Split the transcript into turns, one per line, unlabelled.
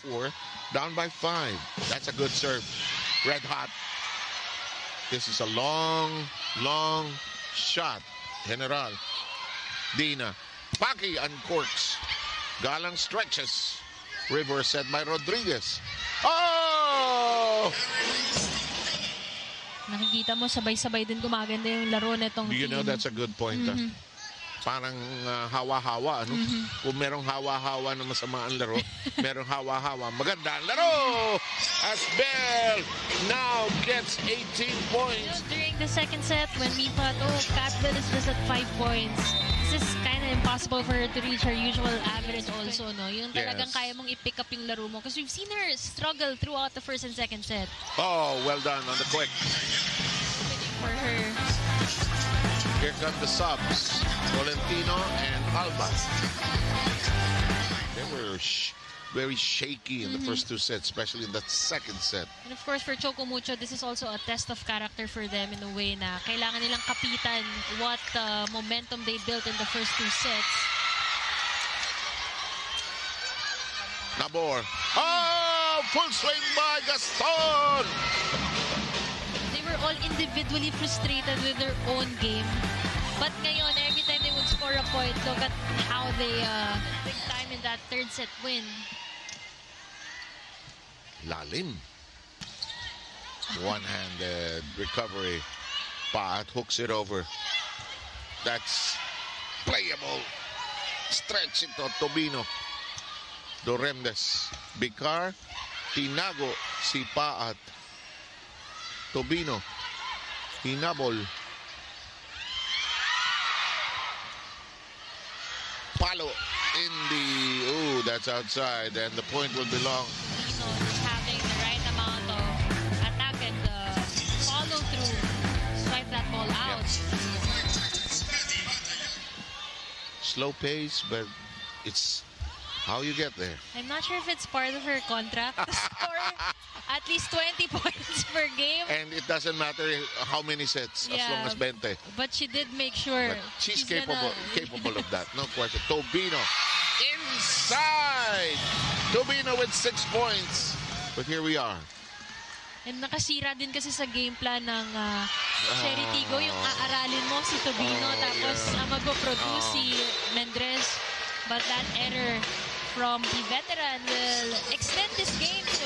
4, down by 5. That's a good serve. Red hot. This is a long, long shot. General. Dina. Paki uncorks. Galang stretches. Reverse set by Rodriguez. Oh!
Nakikita mo, sabay-sabay din gumaganda yung laro netong
You
team.
know, that's a good point. Parang hawa-hawa. Ano? Kung merong hawa-hawa na masama ang laro, merong hawa-hawa. Maganda ang laro! As Bell now gets 18 points.
During the second set, when we thought, oh, Catbell is just at 5 points, this is kind of impossible for her to reach her usual average also, no? Yung talagang kaya mong i-pick up yung laro mo. Because we've seen her struggle throughout the first and second set.
Oh, well done on the quick.
For her.
Here come the subs. Tolentino and Alba. They were very shaky in the first two sets, especially in that second set.
And of course, for Choco Mucho, this is also a test of character for them in a way na kailangan nilang kapitan what momentum they built in the first two sets.
Nabor. Oh! Full swing by Gaston!
They were all individually frustrated with their own game. But ngayon, every time they would score a point, look at how they took time in that third set win.
Lalim. One-handed recovery. Paat hooks it over. That's playable. Stretch ito, Tobino. Doremdes. Bicar. Tinago si Paat. Tobino. Hinabol. Palo in the... Oh, that's outside. And the point will belong.
Just having the right amount of attack and follow through. Swipe that ball out.
Slow pace, but it's how you get there.
I'm not sure if it's part of her contract to score at least 20 points per game.
And it doesn't matter how many sets, as long as 20.
But she did make sure.
But she's capable of that, no question. Tobino inside. Tobino with 6 points. But here we are.
And nakasira din kasi sa game plan ng Cherry Tigo, yung aaralin mo si Tobino, tapos magpo-produce si Mendres. But that error from the veteran will extend this game to